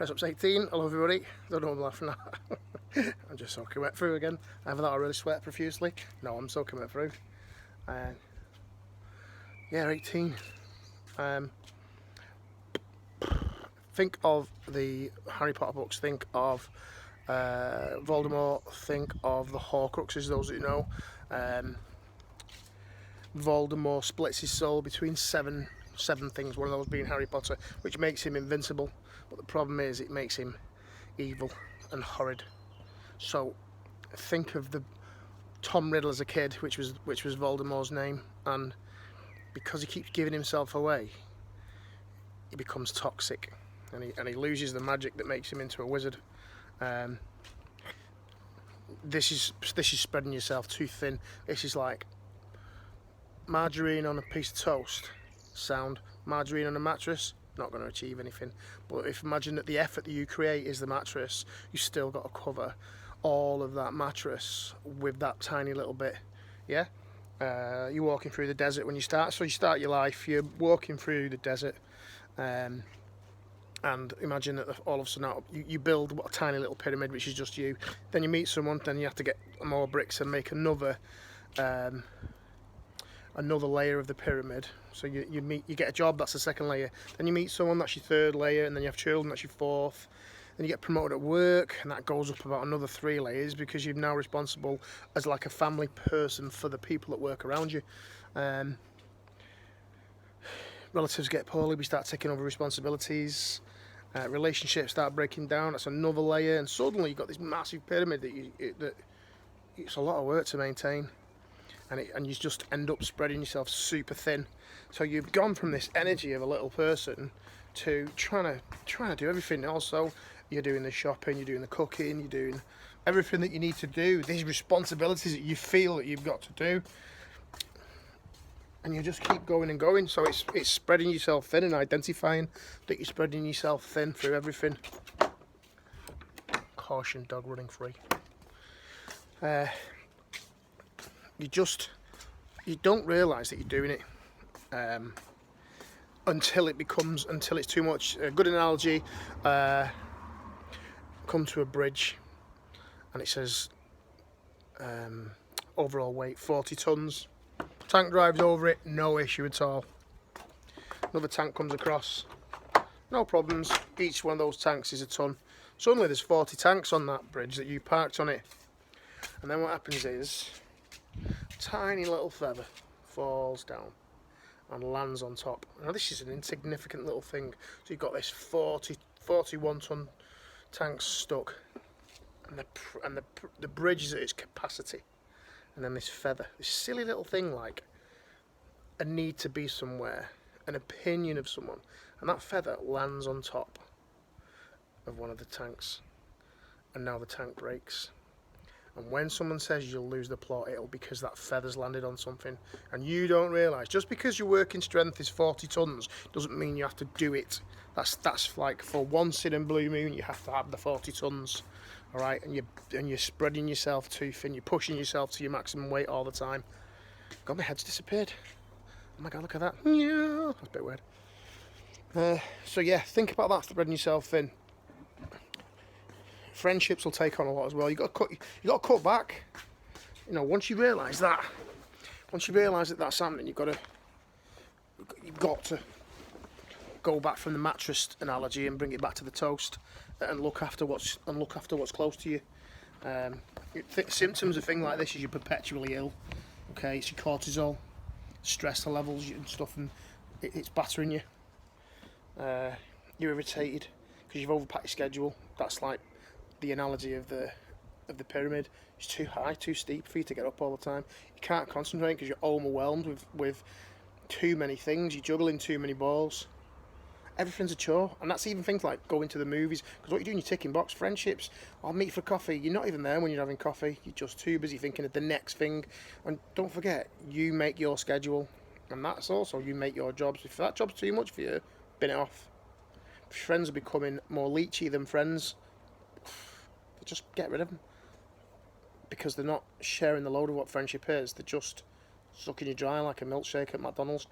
Press up's 18. Hello everybody. Don't know what I'm laughing at. I'm just soaking wet through again. Either that I really sweat profusely. No, I'm soaking wet through. Yeah, 18. Think of the Harry Potter books. Think of Voldemort. Think of the Horcruxes, those that you know. Voldemort splits his soul between seven things, one of those being Harry Potter, which makes him invincible. But the problem is it makes him evil and horrid. So think of the Tom Riddle as a kid, which was Voldemort's name, and because he keeps giving himself away, he becomes toxic, and he loses the magic that makes him into a wizard. This is spreading yourself too thin. This is like margarine on a piece of toast. Sound. Margarine on a mattress, not going to achieve anything. But if imagine that the effort that you create is the mattress, you still got to cover all of that mattress with that tiny little bit. Yeah. You're walking through the desert when you start. So you start your life. You're walking through the desert, and imagine that all of a sudden you build a tiny little pyramid, which is just you. Then you meet someone. Then you have to get more bricks and make another layer of the pyramid. So you get a job, that's the second layer. Then you meet someone, that's your third layer, and then you have children, that's your fourth. Then you get promoted at work, and that goes up about another 3 layers because you're now responsible as like a family person for the people that work around you. Relatives get poorly, we start taking over responsibilities. Relationships start breaking down, that's another layer, and suddenly you've got this massive pyramid that it's a lot of work to maintain. And you just end up spreading yourself super thin. So you've gone from this energy of a little person to trying to do everything. Also, you're doing the shopping, you're doing the cooking, you're doing everything that you need to do. These responsibilities that you feel that you've got to do, and you just keep going and going. So it's spreading yourself thin and identifying that you're spreading yourself thin through everything. Caution, dog running free. You don't realise that you're doing it until it's too much. A good analogy, come to a bridge and it says overall weight 40 tonnes. Tank drives over it, no issue at all. Another tank comes across, no problems. Each one of those tanks is a tonne. Suddenly there's 40 tanks on that bridge that you parked on it, and then what happens is tiny little feather falls down and lands on top. Now this is an insignificant little thing. So you've got this 41 tonne tank stuck, and the bridge is at its capacity, and then this feather, this silly little thing like a need to be somewhere, an opinion of someone, and that feather lands on top of one of the tanks, and now the tank breaks. And when someone says you'll lose the plot, it'll be because that feather's landed on something. And you don't realise, just because your working strength is 40 tonnes doesn't mean you have to do it. That's like for once in a blue moon you have to have the 40 tonnes. Alright, and you're spreading yourself too thin, you're pushing yourself to your maximum weight all the time. God, my head's disappeared. Oh my god, look at that. Yeah, that's a bit weird. So yeah, think about that, spreading yourself thin. Friendships will take on a lot as well. You got to cut back. You know, once you realise that that's happening, you've got to go back from the mattress analogy and bring it back to the toast, and look after what's close to you. Symptoms of things like this is you're perpetually ill. Okay, it's your cortisol, stress levels and stuff, and it's battering you. You're irritated because you've overpacked your schedule. That's like the analogy of the pyramid. It's too high, too steep for you to get up all the time. You can't concentrate because you're overwhelmed with too many things. You're juggling too many balls. Everything's a chore, and that's even things like going to the movies, because what you're doing, you're ticking box. Friendships, I'll meet for coffee. You're not even there when you're having coffee. You're just too busy thinking of the next thing. And don't forget, you make your schedule, and that's also you make your jobs. If that job's too much for you, bin it off. Friends are becoming more leechy than friends. Just get rid of them, because they're not sharing the load of what friendship is. They're just sucking you dry like a milkshake at McDonald's.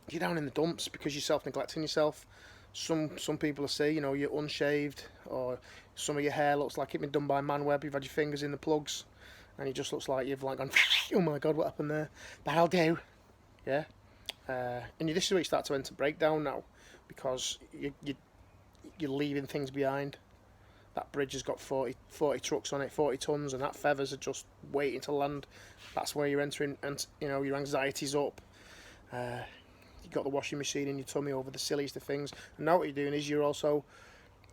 You're down in the dumps because you're self-neglecting yourself. Some people will say, you know, you're unshaved, or some of your hair looks like it's been done by Manweb. You've had your fingers in the plugs, and it just looks like you've like gone, oh my god, what happened there? That'll do. Yeah. And this is where you start to enter breakdown now, because you're leaving things behind. That bridge has got 40 trucks on it, 40 tons, and that feathers are just waiting to land. That's where you're entering, and you know, your anxiety's up. You've got the washing machine in your tummy over the silliest of things. And now what you're doing is you're also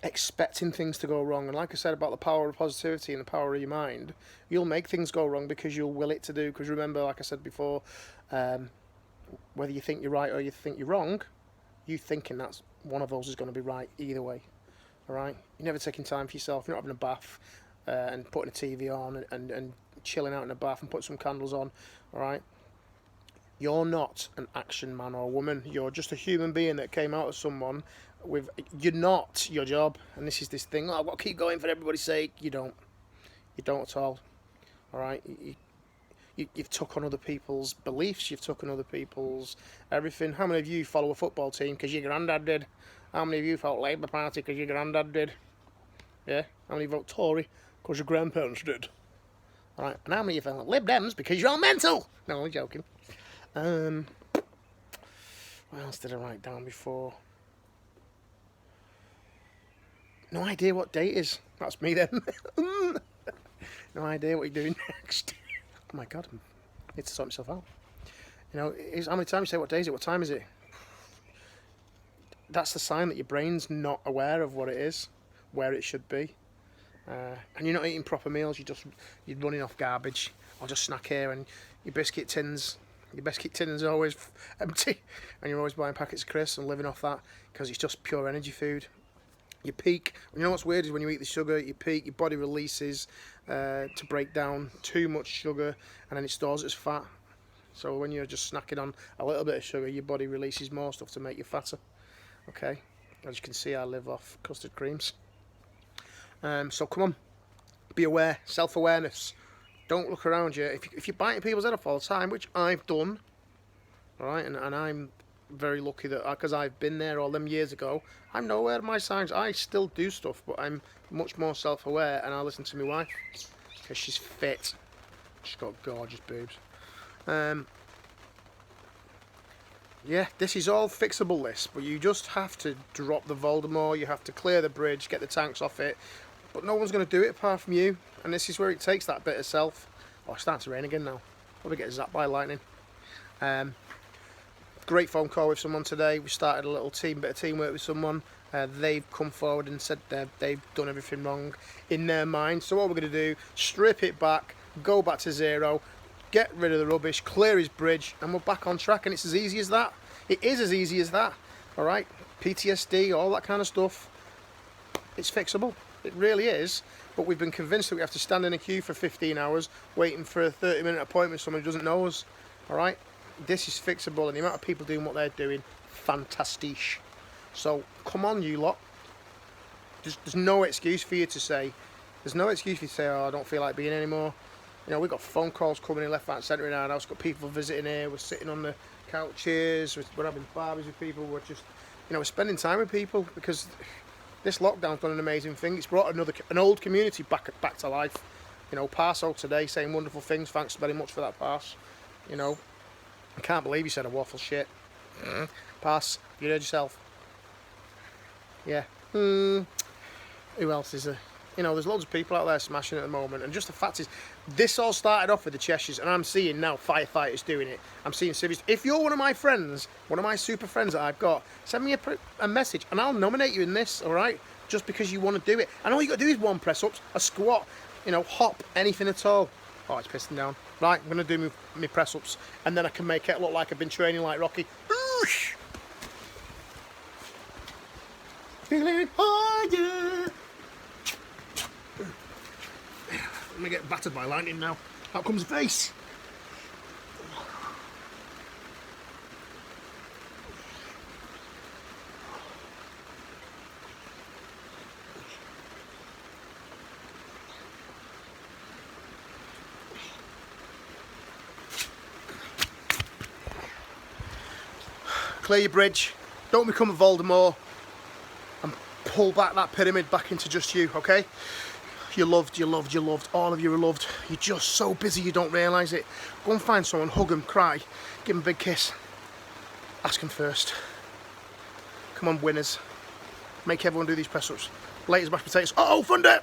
expecting things to go wrong. And like I said about the power of positivity and the power of your mind, you'll make things go wrong because you'll will it to do. Because remember, like I said before, whether you think you're right or you think you're wrong, you thinking that's one of those is going to be right either way. All right, you're never taking time for yourself. You're not having a bath and putting a TV on and chilling out in a bath and putting some candles on. All right, you're not an action man or woman. You're just a human being that came out of someone with. You're not your job. And this is this thing. Oh, I've got to keep going for everybody's sake. You don't. You don't at all. All right. You've took on other people's beliefs. You've taken other people's everything. How many of you follow a football team because your granddad did? How many of you vote Labour Party because your granddad did? Yeah? How many vote Tory because your grandparents did? Alright, and how many of you vote Lib Dems because you're all mental? No, I'm joking. What else did I write down before? No idea what date is. That's me then. No idea what you're doing next. Oh my god, I need to sort myself out. You know, how many times you say what day is it? What time is it? That's the sign that your brain's not aware of what it is, where it should be, and you're not eating proper meals. You're running off garbage. I'll just snack here, and your biscuit tins are always empty, and you're always buying packets of crisps and living off that because it's just pure energy food. You peak. You know what's weird is when you eat the sugar, you peak. Your body releases to break down too much sugar, and then it stores it as fat. So when you're just snacking on a little bit of sugar, your body releases more stuff to make you fatter. Okay, as you can see, I live off custard creams. So come on, be aware, self-awareness. Don't look around you. If you're biting people's head off all the time, which I've done, all right, and I'm very lucky that because I've been there all them years ago, I'm not aware of my signs. I still do stuff, but I'm much more self-aware, and I listen to my wife because she's fit. She's got gorgeous boobs. Yeah, this is all fixable, this, but you just have to drop the Voldemort, you have to clear the bridge, get the tanks off it, but no one's going to do it apart from you, and this is where it takes that bit of self. Oh, it's starting to rain again now. Probably get zapped by lightning. Great phone call with someone today. We started a little bit of teamwork with someone. They've come forward and said they've done everything wrong in their mind, so what we're going to do, strip it back, go back to zero, get rid of the rubbish, clear his bridge, and we're back on track. And it's as easy as that. It is as easy as that. All right, PTSD, all that kind of stuff. It's fixable. It really is. But we've been convinced that we have to stand in a queue for 15 hours waiting for a 30-minute appointment with someone who doesn't know us. All right, this is fixable, and the amount of people doing what they're doing, fantastic. So come on, you lot. There's no excuse for you to say. There's no excuse for you to say, oh, I don't feel like being anymore. You know, we've got phone calls coming in left, right, and centre in our house. We've got people visiting here. We're sitting on the couches. We're having barbecues with people. We're just, you know, we're spending time with people because this lockdown's done an amazing thing. It's brought an old community back to life. You know, Parso today saying wonderful things. Thanks very much for that, Pass. You know, I can't believe you said a waffle shit. Pass, you heard yourself. Yeah. Who else is there? You know, there's loads of people out there smashing at the moment, and just the fact is, this all started off with the Cheshires, and I'm seeing now firefighters doing it. I'm seeing civvies. If you're one of my friends, one of my super friends that I've got, send me a message, and I'll nominate you in this, all right? Just because you want to do it. And all you got to do is one press-ups, a squat, you know, hop, anything at all. Oh, it's pissing down. Right, I'm going to do my press-ups, and then I can make it look like I've been training like Rocky. Feeling higher. I'm going to get battered by lightning now. Out comes the face. Clear your bridge. Don't become a Voldemort. pull back that pyramid back into just you, okay? You're loved, you're loved, you're loved. All of you are loved. You're just so busy you don't realise it. Go and find someone, hug them, cry, give them a big kiss. Ask them first. Come on, winners. Make everyone do these press-ups. Latest mashed potatoes. Uh-oh, Thunder!